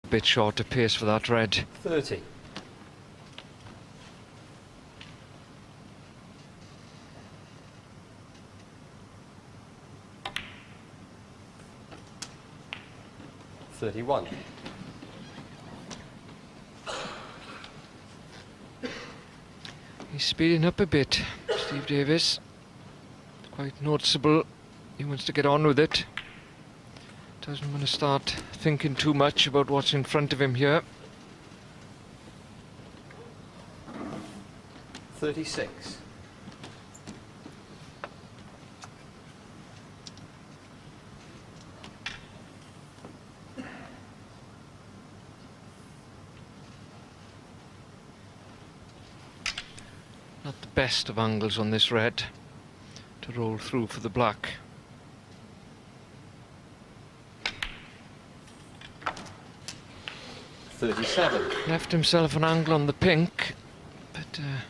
bit short of pace for that red. 30. $31. He's speeding up a bit, Steve Davis. Quite noticeable. He wants to get on with it. Doesn't want to start thinking too much about what's in front of him here. 36. Not the best of angles on this red to roll through for the black. $37. Left himself an angle on the pink, but I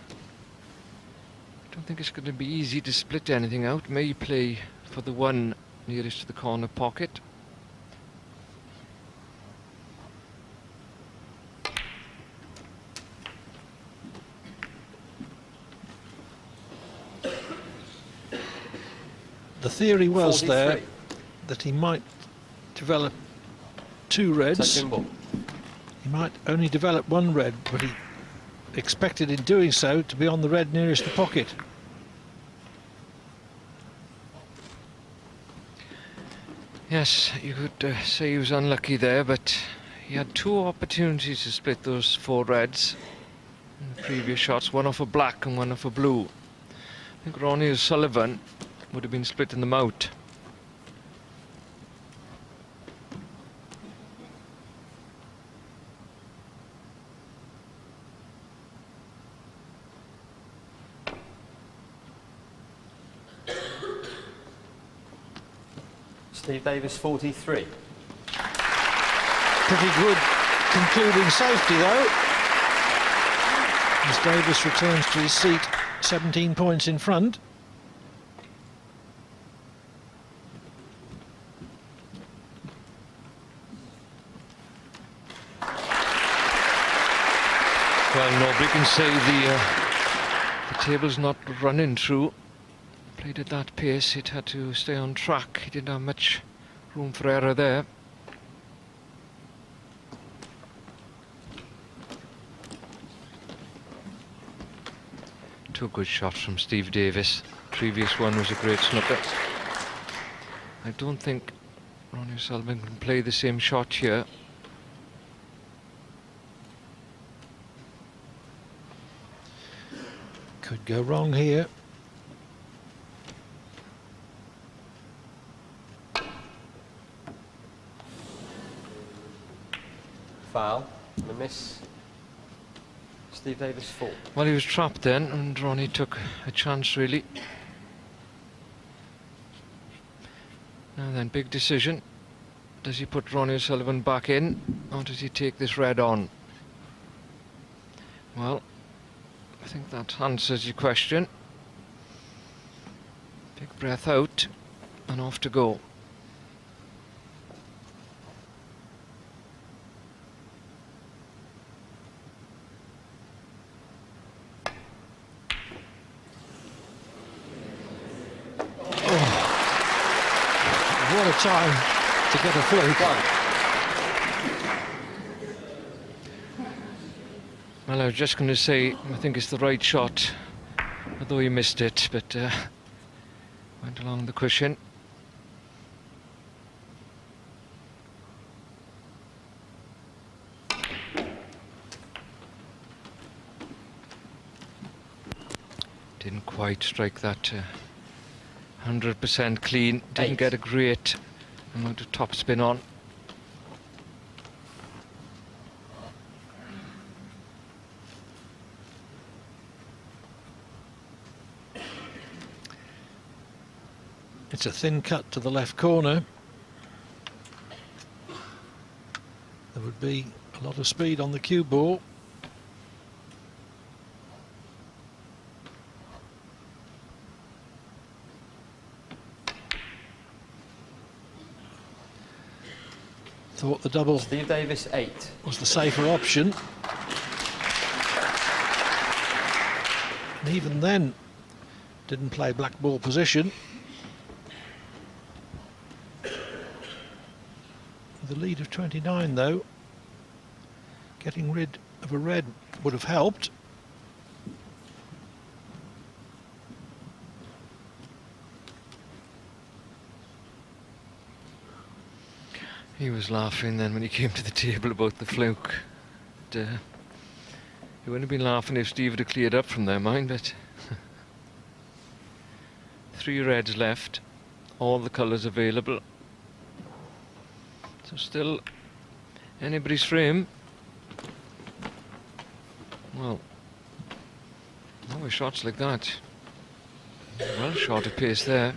don't think it's going to be easy to split anything out. May play for the one nearest to the corner pocket. The theory was 43. there that he might develop two reds. Second ball. He might only develop one red, but he expected in doing so to be on the red nearest the pocket. Yes, you could say he was unlucky there, but he had two opportunities to split those four reds in the previous shots, one off a black and one off a blue. I think Ronnie O'Sullivan would have been splitting them out. Steve Davis, 43. Pretty good concluding safety though, as Davis returns to his seat 17 points in front. Well, nobody can say the table's not running through. Played at that pace, it had to stay on track. He didn't have much room for error there. Two good shots from Steve Davis. Previous one was a great snooker. I don't think Ronnie O'Sullivan can play the same shot here. Could go wrong here. Foul. And a miss. Steve Davis, 4. Well, he was trapped then, and Ronnie took a chance, really. Now then, big decision. Does he put Ronnie O'Sullivan back in, or does he take this red on? Well, I think that answers your question. Big breath out, and off to go. What a time to get a fluke. Well, I was just going to say, I think it's the right shot, although he missed it, but went along the cushion. Didn't quite strike that 100% clean. Didn't get a great amount of top spin on. It's a thin cut to the left corner. There would be a lot of speed on the cue ball. thought the double Steve Davis, 8. was the safer option. And even then, didn't play black ball position. With a lead of 29 though, getting rid of a red would have helped. He was laughing then when he came to the table about the fluke. He wouldn't have been laughing if Steve had cleared up from there, mind, but 3 reds left, all the colours available. So still anybody's frame. Well, always shots like that. Well, short of pace there.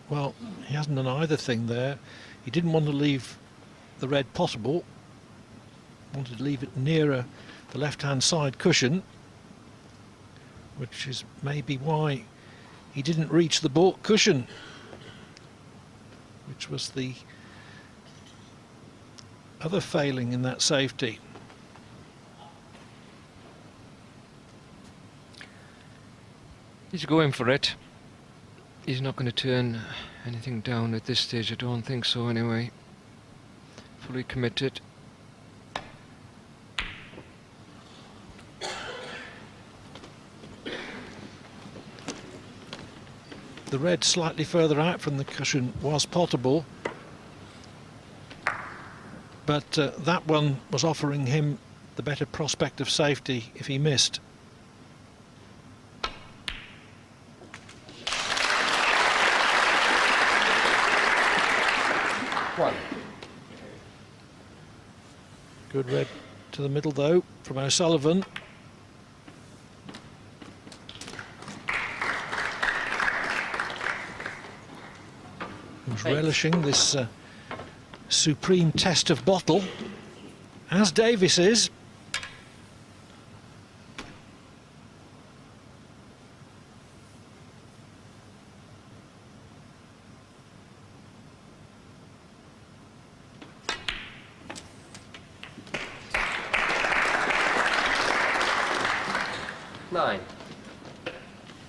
Well, he hasn't done either thing there. He didn't want to leave the red possible. Wanted to leave it nearer the left-hand side cushion, which is maybe why he didn't reach the baulk cushion, which was the other failing in that safety. He's going for it. He's not going to turn anything down at this stage, I don't think so anyway. Fully committed. The red slightly further out from the cushion was potable, but that one was offering him the better prospect of safety if he missed. Good red to the middle though from O'Sullivan. Who's relishing this supreme test of bottle, as Davis is.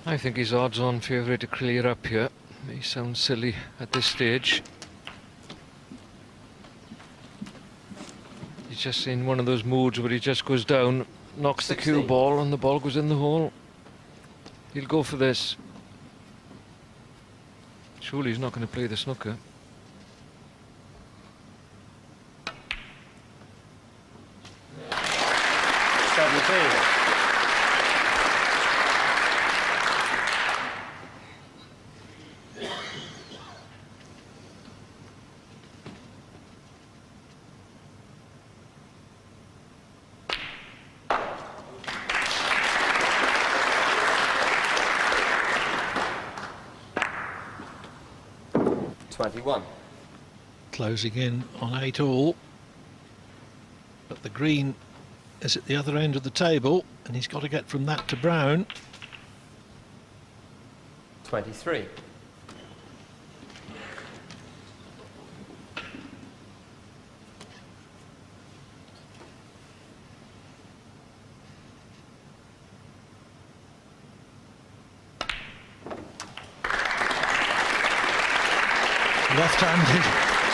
I think he's odds-on favourite to clear up here. May sound silly at this stage. He's just in one of those moods where he just goes down, knocks 16. the cue ball, and the ball goes in the hole. He'll go for this. Surely he's not going to play the snooker. Closing in on 8 all, but the green is at the other end of the table and he's got to get from that to brown. 23. Left-handed.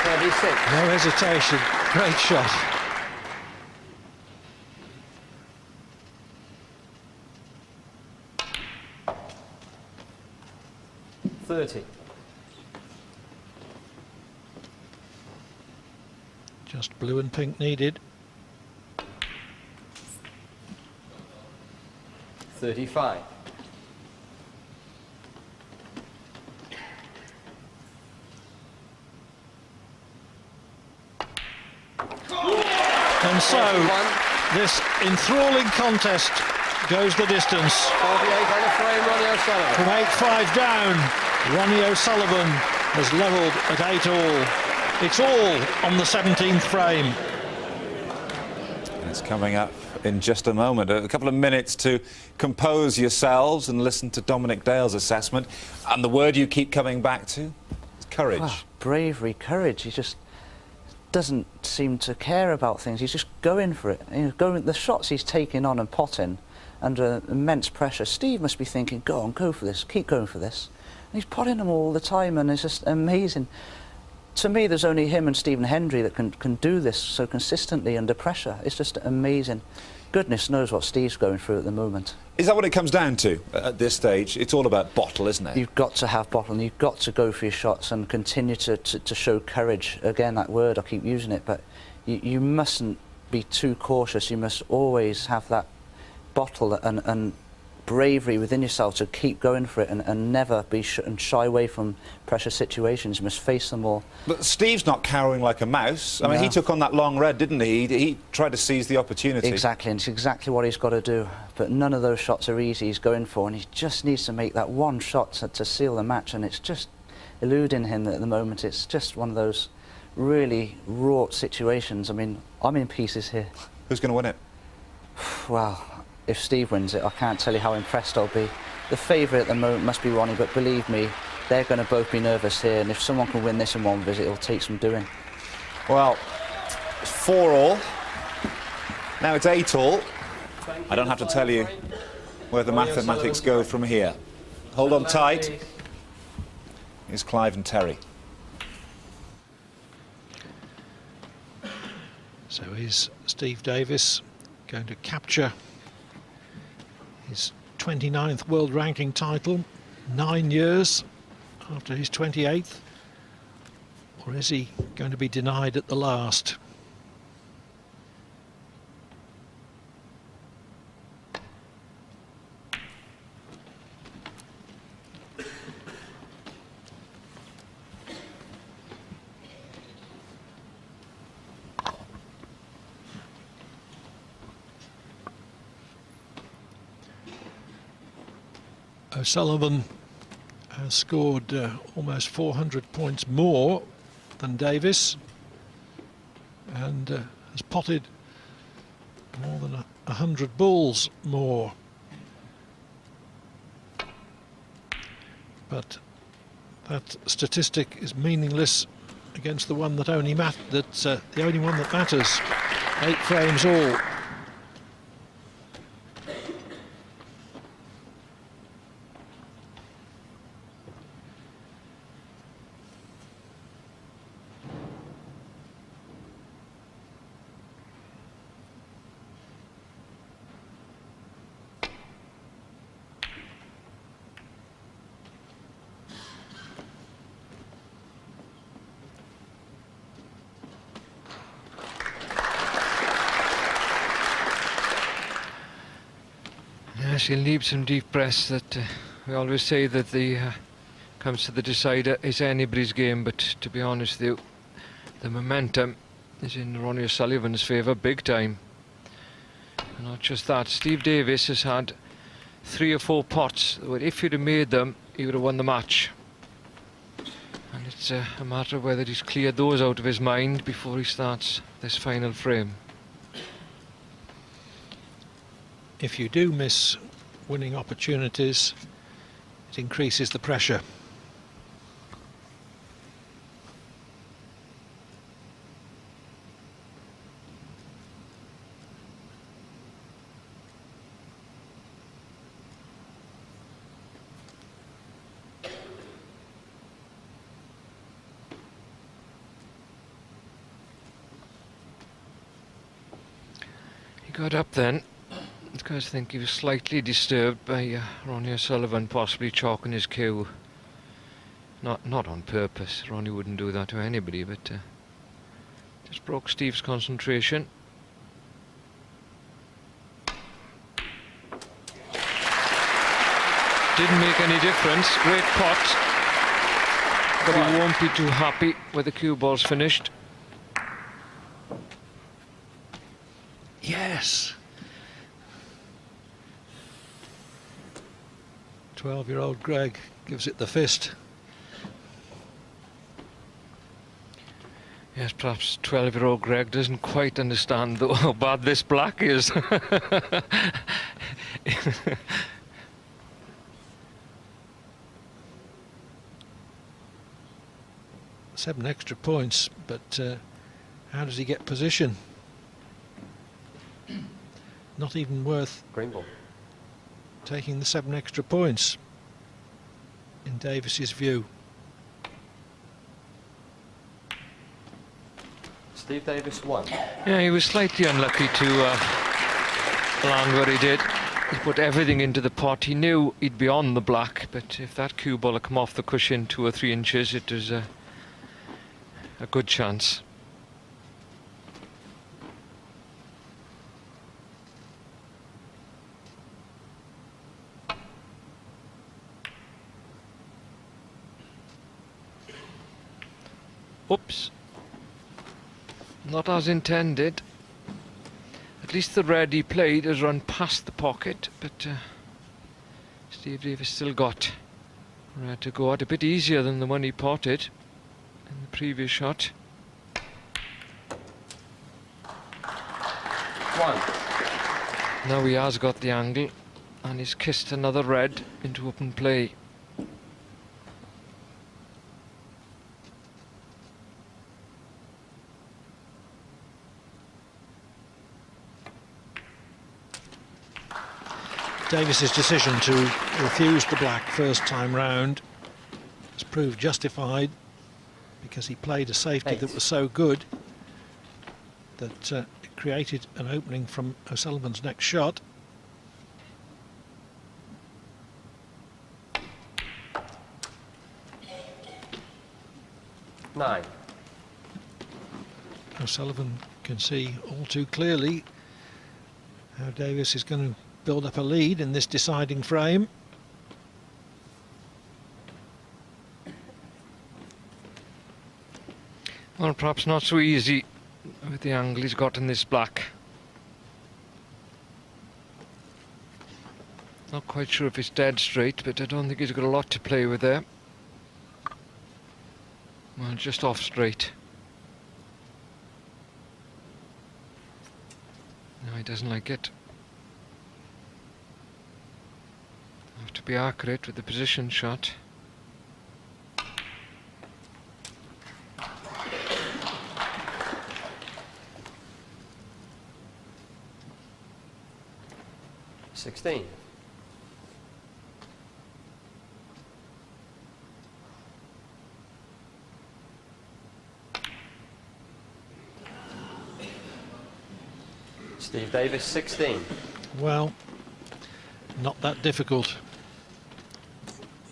26. No hesitation. Great shot. Just blue and pink needed. 35. And so, this enthralling contest goes the distance. 48 on the frame, Ronnie O'Sullivan. From 8-5 down, Ronnie O'Sullivan has levelled at 8 all. It's all on the 17th frame. It's coming up in just a moment. A couple of minutes to compose yourselves and listen to Dominic Dale's assessment. And the word you keep coming back to is Courage. Well, bravery, courage. He just doesn't seem to care about things. He's just going for it. The shots he's taking on and potting under immense pressure. Steve must be thinking, go on, go for this, keep going for this. And he's potting them all the time, and it's just amazing. To me, there's only him and Stephen Hendry that can do this so consistently under pressure. It's just amazing. Goodness knows what Steve's going through at the moment. Is that what it comes down to at this stage? It's all about bottle, isn't it? You've got to have bottle, and you've got to go for your shots and continue to show courage. Again, that word, I keep using it, but you mustn't be too cautious. You must always have that bottle and bravery within yourself to keep going for it and never be shy away from pressure situations. You must face them all. But Steve's not cowering like a mouse. I mean, he took on that long red, didn't he? He tried to seize the opportunity. Exactly, and it's exactly what he's got to do. But none of those shots are easy he's going for, and he just needs to make that one shot to seal the match, and it's just eluding him at the moment. It's just one of those really wrought situations. I mean, I'm in pieces here. Who's going to win it? Well, if Steve wins it, I can't tell you how impressed I'll be. The favourite at the moment must be Ronnie, but believe me, they're going to both be nervous here, and if someone can win this in one visit, it'll take some doing. Well, it's 4-all. Now it's 8-all. I don't have to tell you where the mathematics go from here. Hold on tight. Here's Clive and Terry. So is Steve Davis going to capture his 29th world ranking title 9 years after his 28th, or is he going to be denied at the last? O'Sullivan has scored almost 400 points more than Davis, and has potted more than 100 balls more. But that statistic is meaningless against the one that the only one that matters. 8 frames all. Yes, he'll need some deep breaths. That we always say that the comes to the decider is anybody's game, but to be honest with you, the momentum is in Ronnie O'Sullivan's favour big time. And not just that, Steve Davis has had 3 or 4 pots where if he'd have made them, he would have won the match. And it's a matter of whether he's cleared those out of his mind before he starts this final frame. If you do miss winning opportunities, it increases the pressure. He got up then. I think he was slightly disturbed by Ronnie O'Sullivan possibly chalking his cue. Not on purpose. Ronnie wouldn't do that to anybody, but just broke Steve's concentration. Didn't make any difference. Great pot, but he won't be too happy with the cue balls finished. Yes. 12-year-old Greg gives it the fist. Yes, perhaps 12-year-old Greg doesn't quite understand though how bad this black is. 7 extra points, but how does he get position? Not even worth Green ball. taking the 7 extra points, in Davis's view. Steve Davis 1. Yeah, he was slightly unlucky to land where he did. He put everything into the pot. He knew he'd be on the black, but if that cue ball had come off the cushion 2 or 3 inches, it was a good chance. Oops. Not as intended. At least the red he played has run past the pocket, but Steve Davis still got red to go out a bit easier than the one he potted in the previous shot. 1. Now he has got the angle and he's kissed another red into open play. Davis's decision to refuse the black first time round has proved justified, because he played a safety 8. that was so good that it created an opening from O'Sullivan's next shot. Nine. O'Sullivan can see all too clearly how Davis is going to build up a lead in this deciding frame. Well, perhaps not so easy with the angle he's got in this black. Not quite sure if it's dead straight, but I don't think he's got a lot to play with there. Well, just off straight. No, he doesn't like it. Have to be accurate with the position shot. $16. Steve Davis 16. Well, not that difficult.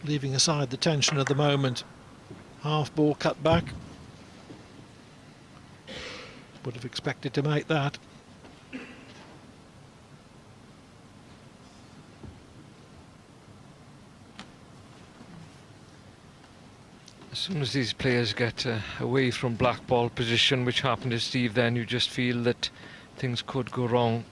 Leaving aside the tension of the moment, half ball cut back. Would have expected to make that. As soon as these players get away from black ball position, which happened to Steve then, you just feel that things could go wrong.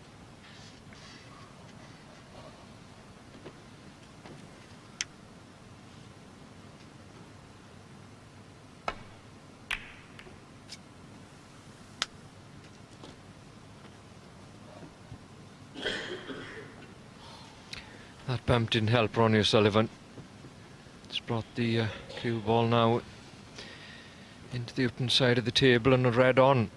That bump didn't help Ronnie O'Sullivan. It's brought the cue ball now into the open side of the table and a red on.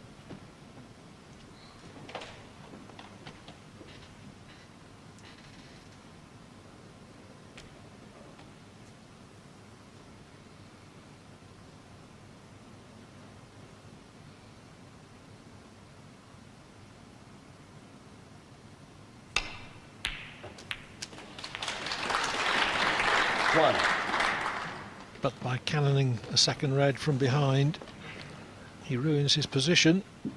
But by cannoning a second red from behind, he ruins his position. I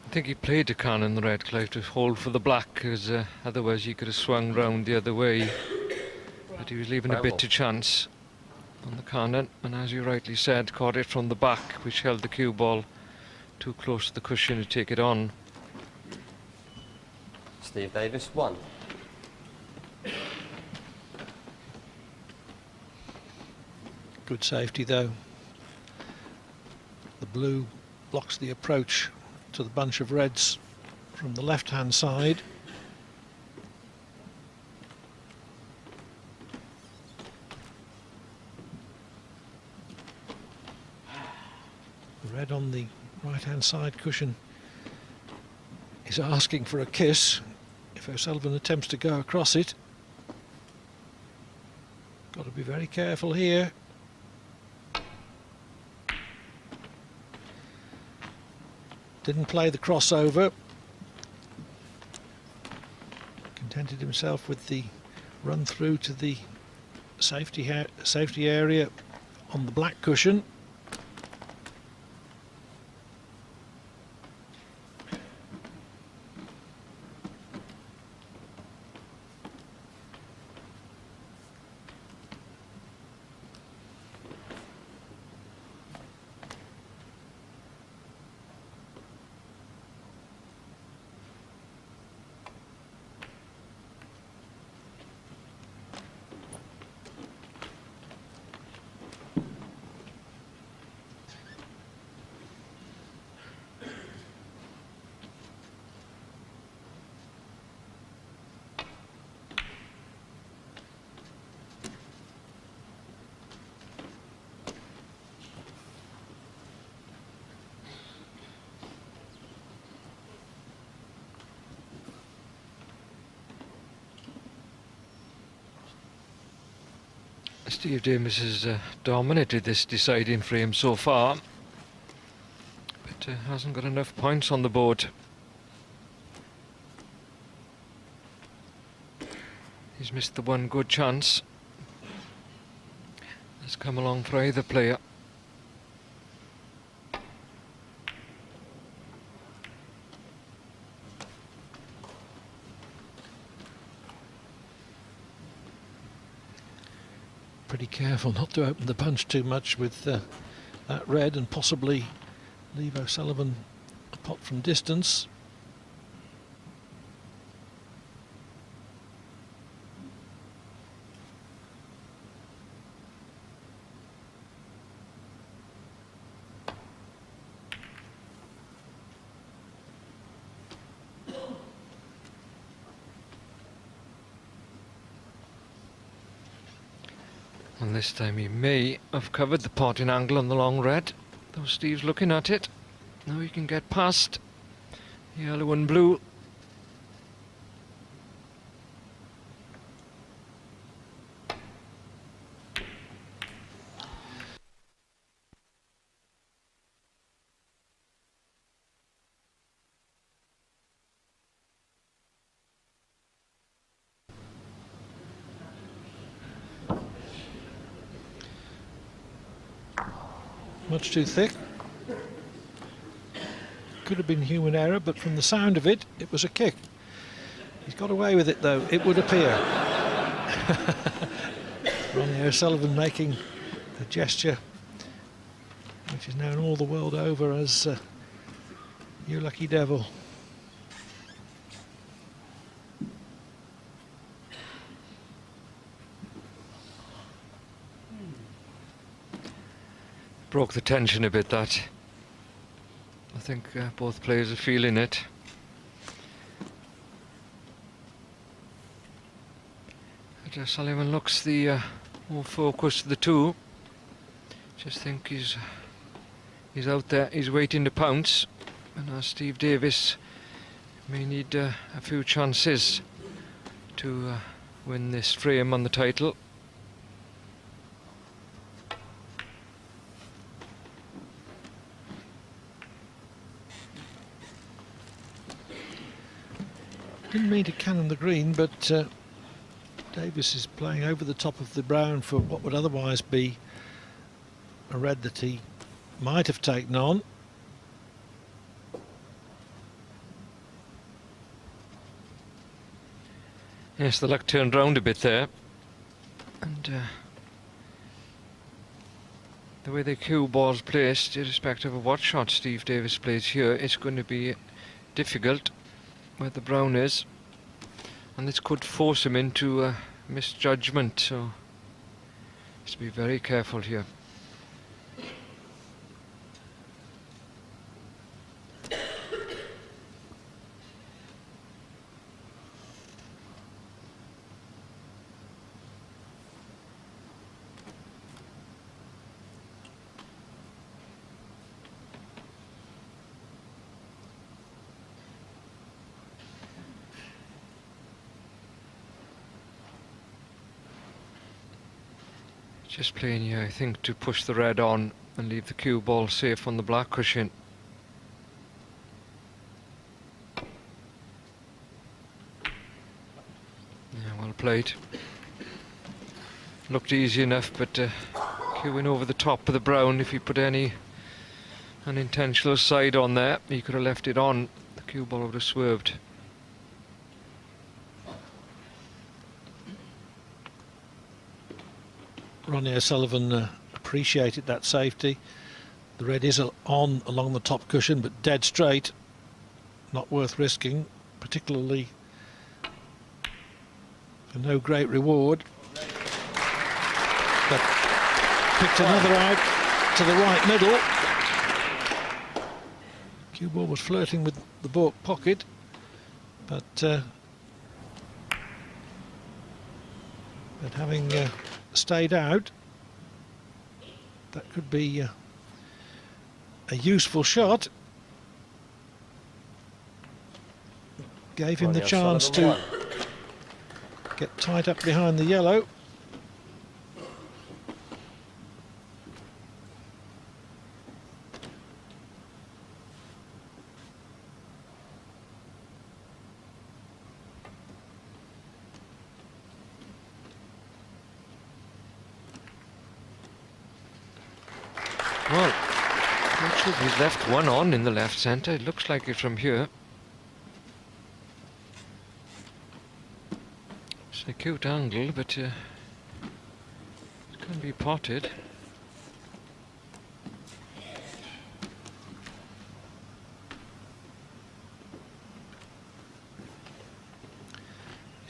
think he played to cannon the red, Clive, to hold for the black, because otherwise he could have swung round the other way. But he was leaving a bit to chance on the cannon, and as you rightly said, caught it from the back, which held the cue ball too close to the cushion to take it on. Steve Davis 1. Good safety though. The blue blocks the approach to the bunch of reds from the left-hand side. The red on the right-hand side cushion is asking for a kiss if O'Sullivan attempts to go across it. Got to be very careful here. Didn't play the crossover. Contented himself with the run through to the safety area on the black cushion. Steve Davis has dominated this deciding frame so far, but hasn't got enough points on the board. He's missed the one good chance that's come along for either player. Pretty careful not to open the punch too much with that red and possibly leave O'Sullivan a pot from distance. And this time he may have covered the potting angle on the long red, though Steve's looking at it. Now he can get past yellow and blue. Much too thick. Could have been human error, but from the sound of it, it was a kick. He's got away with it though, it would appear. Ronnie O'Sullivan making a gesture which is known all the world over as "You Lucky Devil." Broke the tension a bit, that. I think both players are feeling it. But Sullivan looks the more focused of the two. Just think he's out there, he's waiting to pounce. And Steve Davis may need a few chances to win this frame on the title. Didn't mean to cannon the green, but Davis is playing over the top of the brown for what would otherwise be a red that he might have taken on. Yes, the luck turned round a bit there. And the way the cue ball's placed, irrespective of what shot Steve Davis plays here, it's going to be difficult where the brown is, and this could force him into misjudgment, so has to be very careful here. Just playing here, I think, to push the red on and leave the cue ball safe on the black cushion. Yeah, well played. Looked easy enough, but cueing over the top of the brown. If he put any unintentional side on there, he could have left it on. The cue ball would have swerved. Ronnie O'Sullivan appreciated that safety. The red is on along the top cushion, but dead straight. Not worth risking, particularly for no great reward. But picked another out to the right middle. Cue ball was flirting with the baulk pocket, but having stayed out, that could be a useful shot. Gave him the chance to get tight up behind the yellow. Well, not sure if he's left one on in the left centre. It looks like it from here. It's a cute angle, but it can be potted.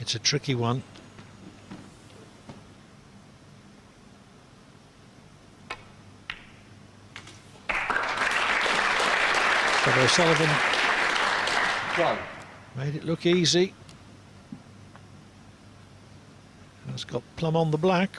It's a tricky one. But O'Sullivan made it look easy. And it's got plumb on the black.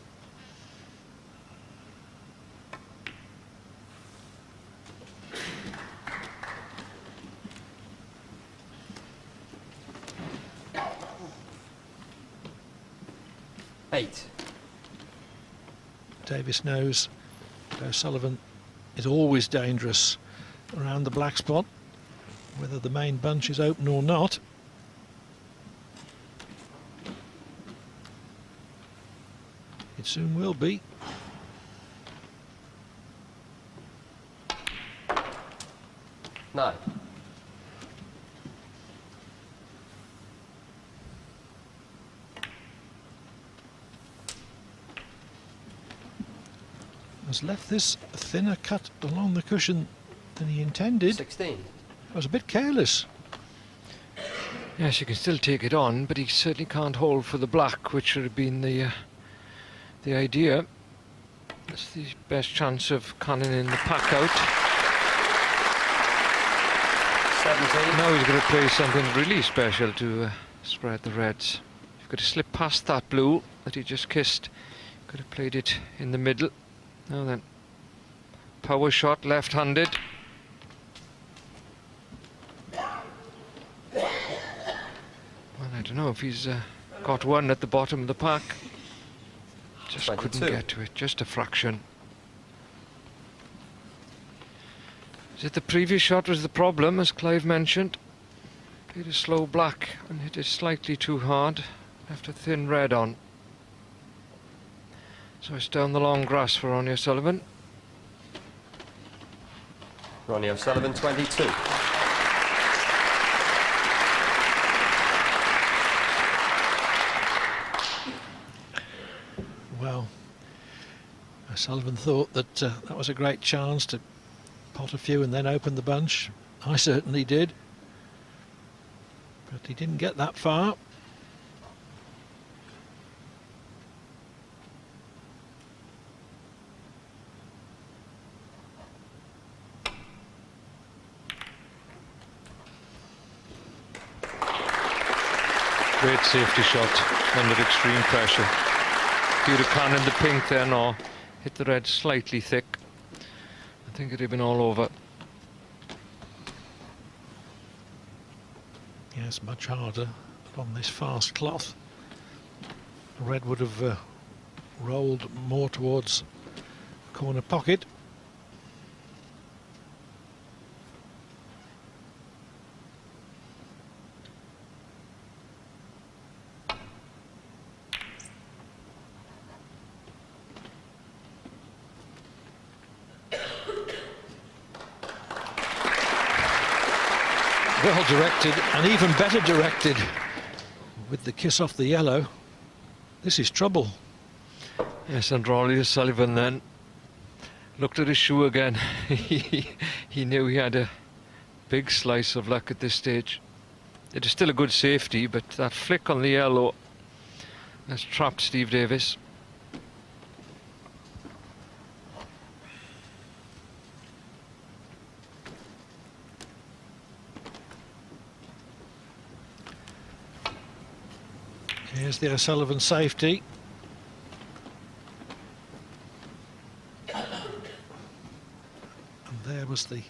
Eight. Davis knows that O'Sullivan is always dangerous around the black spot, whether the main bunch is open or not. It soon will be. Nine. Has left this thinner cut along the cushion than he intended. 16. I was a bit careless. Yes, you can still take it on, but he certainly can't hold for the black, which would have been the idea. That's the best chance of cannoning the pack out. 17. Now he's going to play something really special to spread the reds. You've got to slip past that blue that he just kissed. Could have played it in the middle. Now then, power shot, left-handed. Well, I don't know if he's got one at the bottom of the pack. Just 22. couldn't get to it, just a fraction. Is it the previous shot was the problem, as Clive mentioned? Played a slow black and hit it slightly too hard. Left a thin red on. So it's down the long grass for Ronnie O'Sullivan. Ronnie O'Sullivan, 22. Well, O'Sullivan thought that that was a great chance to pot a few and then open the bunch. I certainly did. But he didn't get that far. Great safety shot under extreme pressure. If you'd have cannoned the pink then or hit the red slightly thick, I think it'd have been all over. Yes, much harder on this fast cloth. The red would have rolled more towards corner pocket. Well directed, and even better directed with the kiss off the yellow. This is trouble. Yes, and Ronnie O'Sullivan then looked at his shoe again. He knew he had a big slice of luck at this stage. It is still a good safety, but that flick on the yellow has trapped Steve Davis. Here's the O'Sullivan safety. And there was the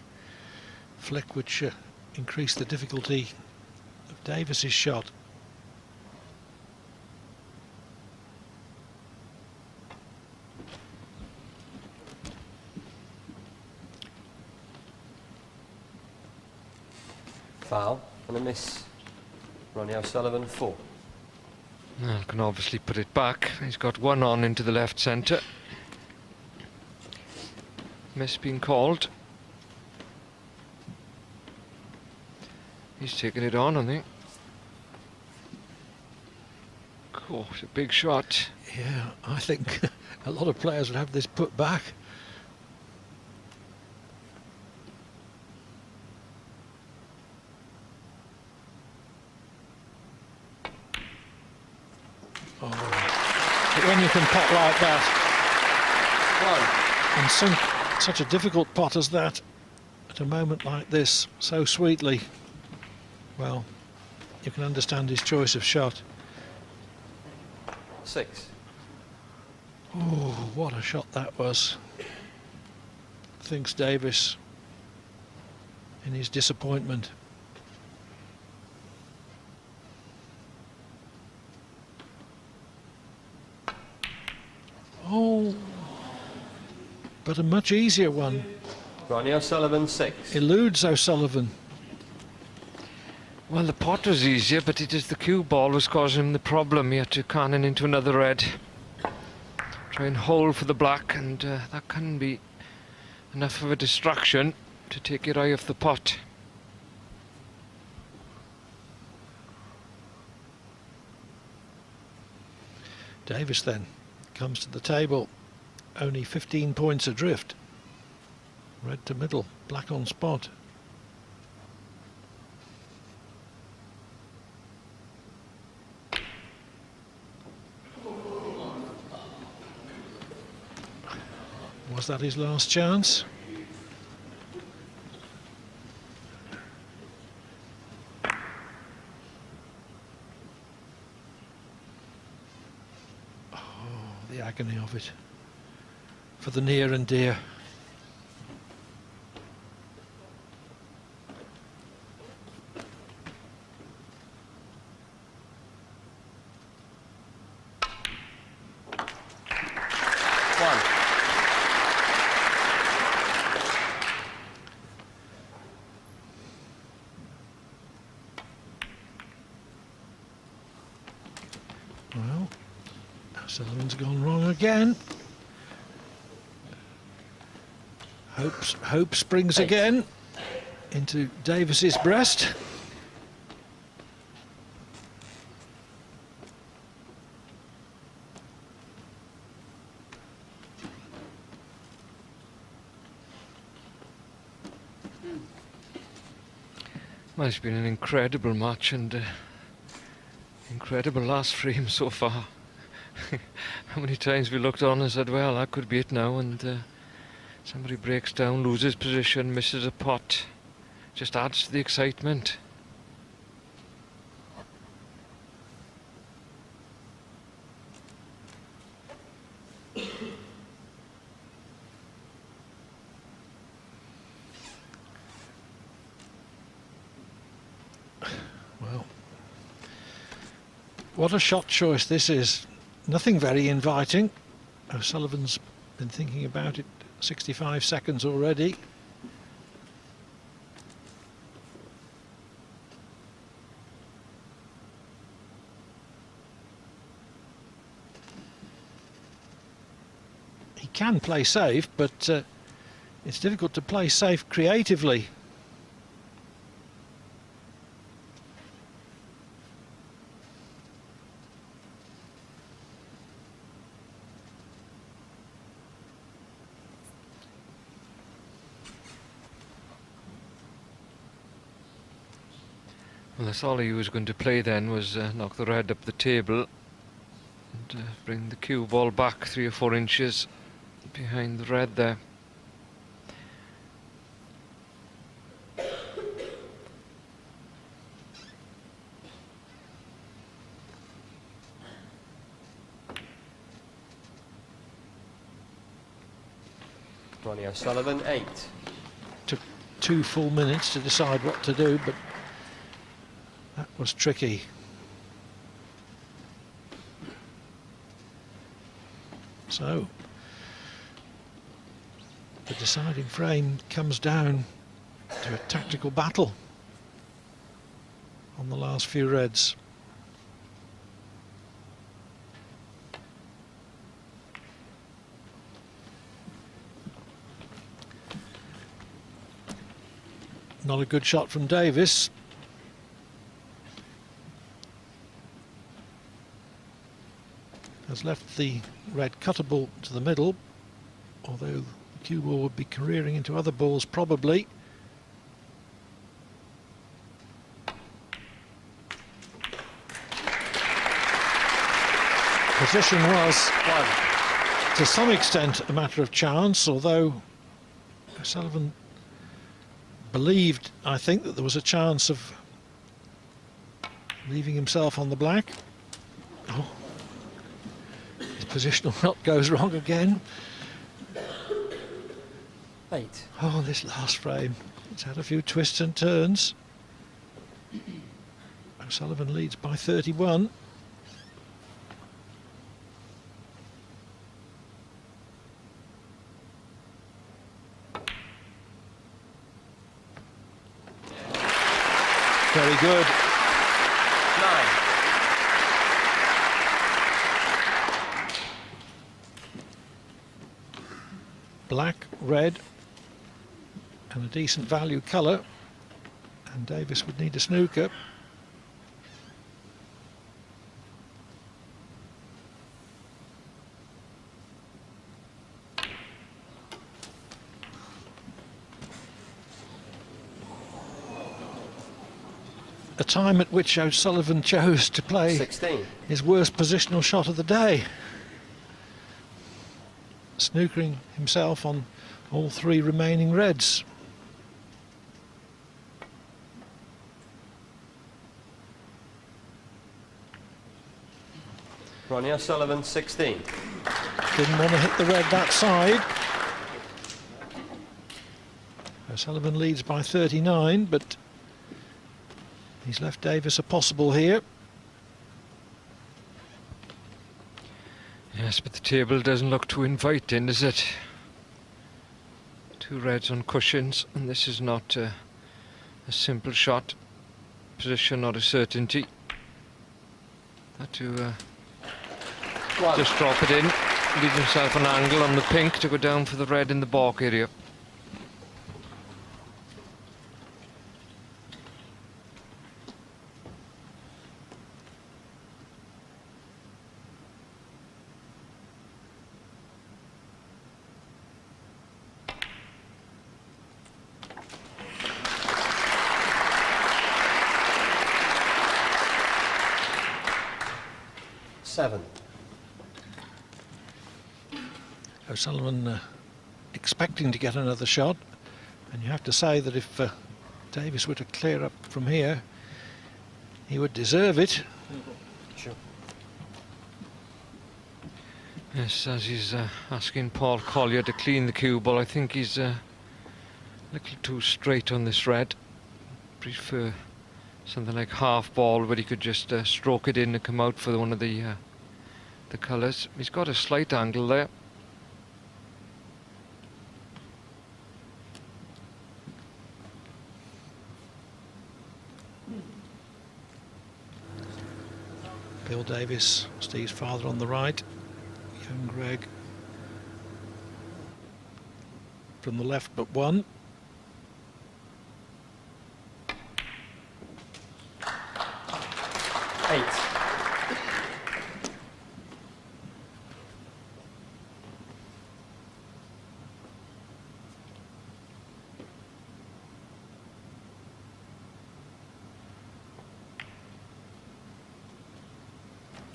flick which increased the difficulty of Davis's shot. Foul and a miss. Ronnie O'Sullivan 4. Well, can obviously put it back. He's got one on into the left centre. Miss being called. He's taking it on, I think. Cool, it's a big shot. Yeah, I think a lot of players would have this put back. Oh. But when you can pot like that and sink such a difficult pot as that at a moment like this so sweetly, well, you can understand his choice of shot. 6. Oh, what a shot that was, thinks Davis in his disappointment. Oh, but a much easier one. Ronnie O'Sullivan 6. Eludes O'Sullivan. Well, the pot was easier, but it is the cue ball was causing him the problem. He had to cannon into another red. Try and hold for the black, and that can be enough of a distraction to take your eye off the pot. Davis then comes to the table, only 15 points adrift. Red to middle, black on spot. Was that his last chance? Oh, the agony of it. For the near and dear. Well, Sullivan's gone wrong again. Hope springs again into Davis's breast. Well, it's been an incredible match and incredible last frame so far. How many times we looked on and said, well, that could be it now, and somebody breaks down, loses position, misses a pot. Just adds to the excitement. Well, what a shot choice this is. Nothing very inviting. O'Sullivan's been thinking about it 65 seconds already. He can play safe, but it's difficult to play safe creatively. Well, that's all he was going to play then, was knock the red up the table and bring the cue ball back 3 or 4 inches behind the red there. Ronnie O'Sullivan, 8. Took 2 full minutes to decide what to do, but that was tricky. So the deciding frame comes down to a tactical battle on the last few reds. Not a good shot from Davis. Has left the red cutter ball to the middle, although the cue ball would be careering into other balls probably. Position was, to some extent, a matter of chance, although O'Sullivan believed, I think, that there was a chance of leaving himself on the black. Oh. Positional knot goes wrong again. 8. Oh, this last frame, it's had a few twists and turns. O'Sullivan leads by 31. Very good. 9. Black, red, and a decent value colour, and Davis would need a snooker. A time at which O'Sullivan chose to play 16. his worst positional shot of the day, snookering himself on all 3 remaining reds. Ronnie O'Sullivan, 16. Didn't want to hit the red that side. O'Sullivan leads by 39, but he's left Davis a possible here. Yes, but the table doesn't look too inviting, does it? 2 reds on cushions, and this is not a simple shot. Position, not a certainty. Had to just drop it in, leave himself an angle on the pink to go down for the red in the balk area. O'Sullivan expecting to get another shot, and you have to say that if Davis were to clear up from here, he would deserve it. Sure. Yes, as he's asking Paul Collier to clean the cue ball, I think he's a little too straight on this red. Prefer something like half ball where he could just stroke it in and come out for one of the colours. He's got a slight angle there. Bill Davis, Steve's father, on the right. Young Greg from the left but one. Eight.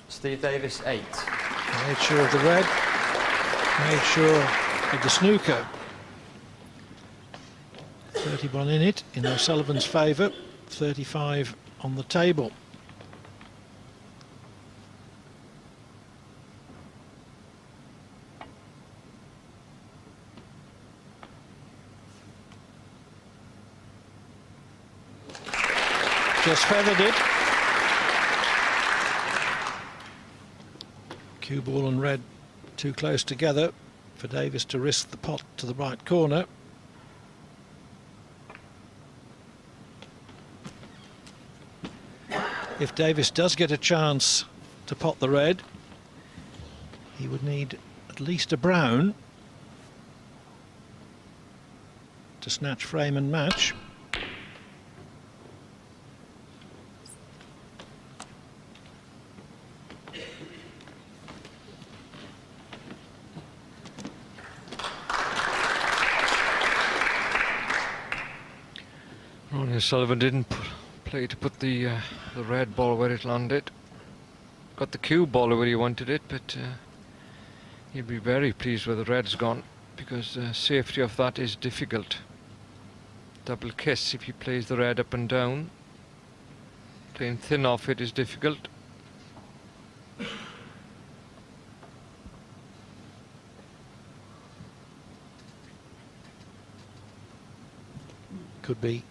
Steve Davis, 8. Made sure of the red, made sure of the snooker. 31 in it, in O'Sullivan's favour, 35 on the table. Just feathered it. Cue ball and red too close together for Davis to risk the pot to the right corner. If Davis does get a chance to pot the red, he would need at least a brown to snatch frame and match. Ronnie O'Sullivan didn't play to put the red ball where it landed. Got the cue ball where he wanted it, but he'll be very pleased where the red's gone, because the safety of that is difficult. Double kiss if he plays the red up and down. Playing thin off it is difficult. Could be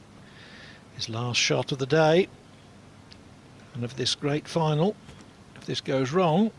his last shot of the day and of this great final. If this goes wrong,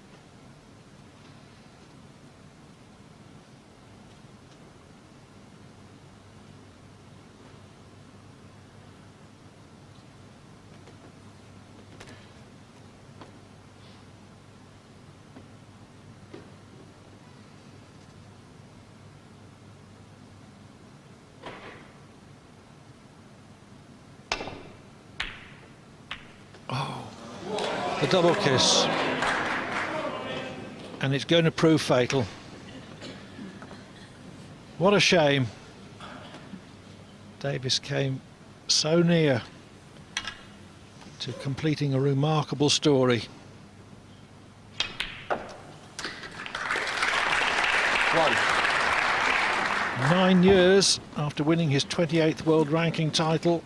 the double kiss, and it's going to prove fatal. What a shame. Davis came so near to completing a remarkable story. 9 years after winning his 28th world ranking title,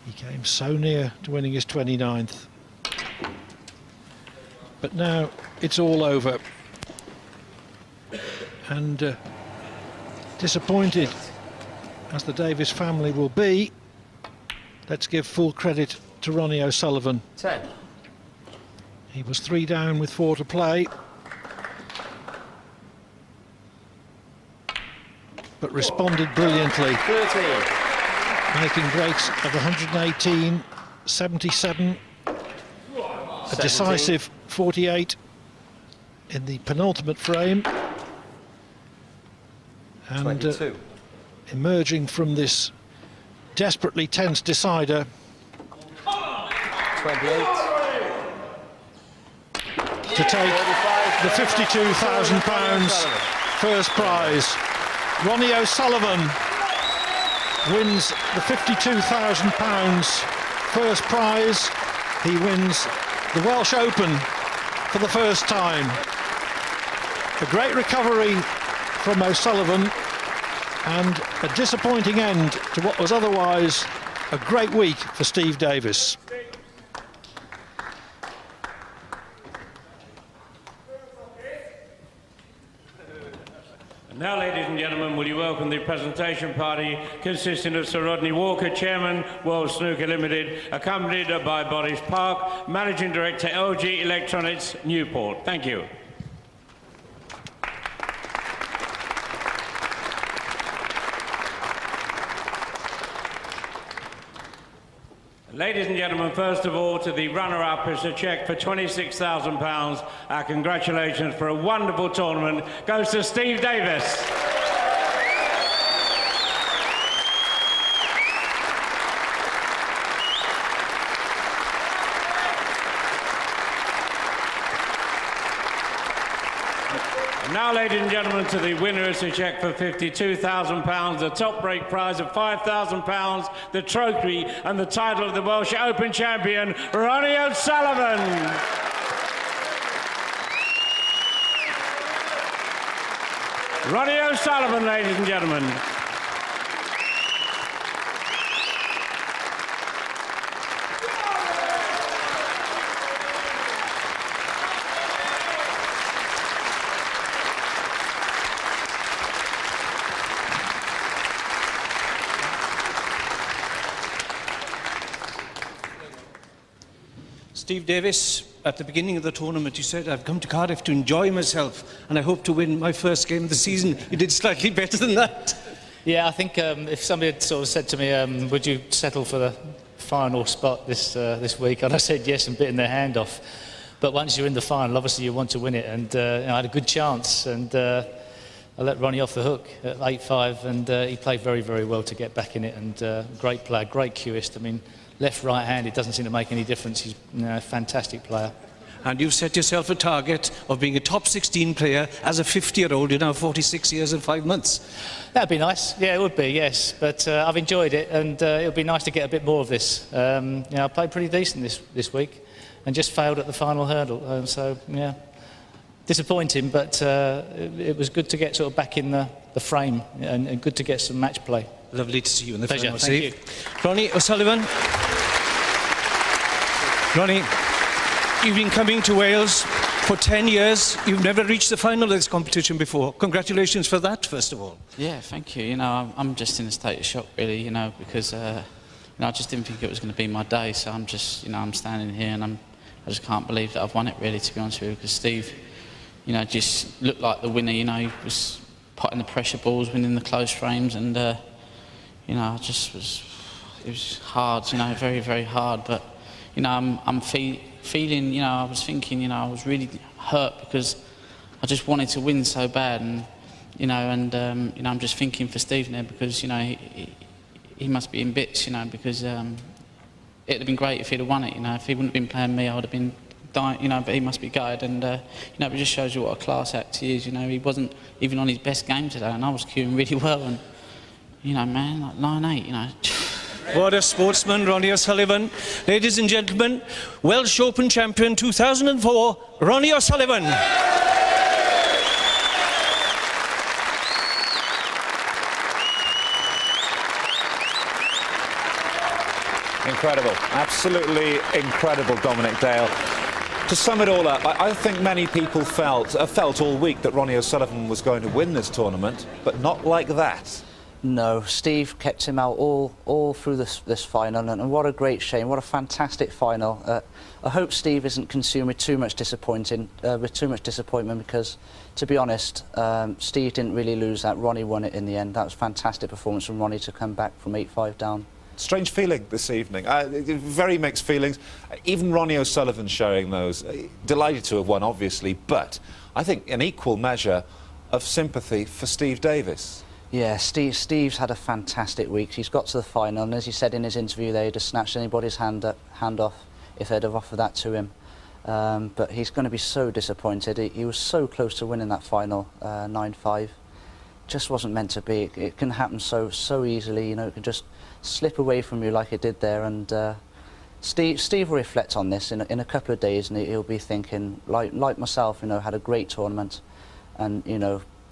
he came so near to winning his 29th. But now it's all over, and disappointed as the Davis family will be, let's give full credit to Ronnie O'Sullivan. 10. He was 3 down with 4 to play, but responded brilliantly, 13. making breaks of 118, 77, a decisive 48 in the penultimate frame, and 22. emerging from this desperately tense decider, 28. to take the £52,000 first prize. Ronnie O'Sullivan wins the £52,000 first prize. He wins the Welsh Open for the first time. A great recovery from O'Sullivan, and a disappointing end to what was otherwise a great week for Steve Davis. Now, ladies and gentlemen, will you welcome the presentation party consisting of Sir Rodney Walker, Chairman, World Snooker Limited, accompanied by Boris Park, Managing Director, LG Electronics, Newport. Thank you. Ladies and gentlemen, first of all, to the runner-up is a cheque for £26,000. Our congratulations for a wonderful tournament goes to Steve Davis. Now, ladies and gentlemen, to the winner is a cheque for £52,000, the top break prize of £5,000, the trophy and the title of the Welsh Open champion, Ronnie O'Sullivan. Ronnie O'Sullivan, ladies and gentlemen. Steve Davis, at the beginning of the tournament, you said, I've come to Cardiff to enjoy myself and I hope to win my first game of the season. You did slightly better than that. Yeah, I think if somebody had sort of said to me, would you settle for the final spot this week? And I said yes and bitten their hand off. But once you're in the final, obviously you want to win it. And I had a good chance and I let Ronnie off the hook at 8-5 and he played very, very well to get back in it. And great player, great cueist. I mean, left, right hand, it doesn't seem to make any difference. He's a fantastic player. And you've set yourself a target of being a top 16 player as a 50-year-old. You're now 46 years and 5 months. That'd be nice. Yeah, it would be, yes. But I've enjoyed it and it would be nice to get a bit more of this. I played pretty decent this week and just failed at the final hurdle. So, yeah, disappointing, but it was good to get sort of back in the frame and good to get some match play. Lovely to see you in the Pleasure. final, Thank Steve. you. Ronnie O'Sullivan. Ronnie, you've been coming to Wales for 10 years. You've never reached the final of this competition before. Congratulations for that, first of all. Yeah, thank you. You know, I'm just in a state of shock, really, you know, because, I just didn't think it was going to be my day. So I'm just, I'm standing here and I just can't believe that I've won it, really, to be honest with you, because Steve, just looked like the winner. He was potting the pressure balls, winning the close frames, and, it was hard, very, very hard. But, I'm feeling, I was thinking, I was really hurt because I just wanted to win so bad. And, I'm just thinking for Steve now because, he must be in bits, because it'd have been great if he'd have won it, If he wouldn't have been playing me, I would have been dying, but he must be gutted. And, it just shows you what a class act he is, He wasn't even on his best game today, and I was cueing really well. And, man, like 9-8, What a sportsman, Ronnie O'Sullivan. Ladies and gentlemen, Welsh Open champion 2004, Ronnie O'Sullivan. Incredible, absolutely incredible, Dominic Dale. To sum it all up, I think many people felt all week that Ronnie O'Sullivan was going to win this tournament, but not like that. No, Steve kept him out all through this final, and what a great shame, what a fantastic final. I hope Steve isn't consumed with too much disappointment because, to be honest, Steve didn't really lose that. Ronnie won it in the end. That was a fantastic performance from Ronnie to come back from 8-5 down. Strange feeling this evening, very mixed feelings. Even Ronnie O'Sullivan showing those. Delighted to have won, obviously, but I think an equal measure of sympathy for Steve Davis. Yeah, Steve's had a fantastic week. He's got to the final, and as he said in his interview there, he'd have snatched anybody's hand off if they'd have offered that to him. But he's going to be so disappointed. He was so close to winning that final, 9-5. Just wasn't meant to be. It can happen so easily, it can just slip away from you like it did there. And Steve will reflect on this in a couple of days, and he'll be thinking, like myself, had a great tournament, and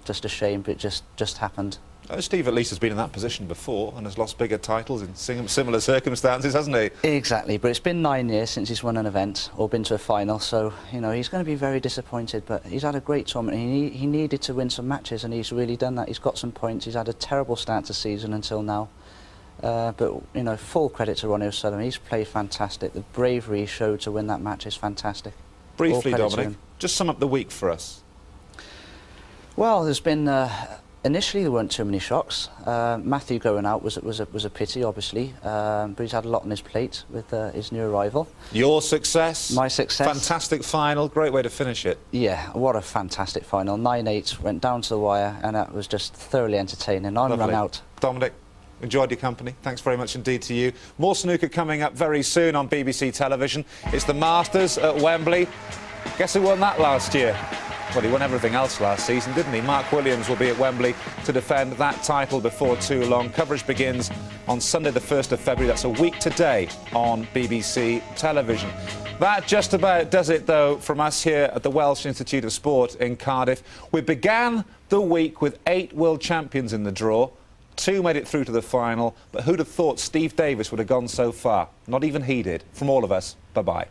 just a shame, but it just happened. Steve at least has been in that position before and has lost bigger titles in similar circumstances, hasn't he? Exactly, but it's been 9 years since he's won an event or been to a final, so he's going to be very disappointed. But he's had a great tournament. He needed to win some matches, and he's really done that. He's got some points. He's had a terrible start to the season until now. But full credit to Ronnie O'Sullivan. He's played fantastic. The bravery he showed to win that match is fantastic. Briefly, Dominic, just sum up the week for us. Well, there's been Initially, there weren't too many shocks. Matthew going out was a pity, obviously, but he's had a lot on his plate with his new arrival. Your success? My success. Fantastic final, great way to finish it. Yeah, what a fantastic final. 9-8, went down to the wire, and that was just thoroughly entertaining. I'm run out. Dominic, enjoyed your company. Thanks very much indeed to you. More snooker coming up very soon on BBC television. It's the Masters at Wembley. Guess who won that last year? Well, he won everything else last season, didn't he? Mark Williams will be at Wembley to defend that title before too long. Coverage begins on Sunday the 1st of February. That's a week today on BBC television. That just about does it, though, from us here at the Welsh Institute of Sport in Cardiff. We began the week with 8 world champions in the draw. 2 made it through to the final, but who'd have thought Steve Davis would have gone so far? Not even he did. From all of us, bye-bye.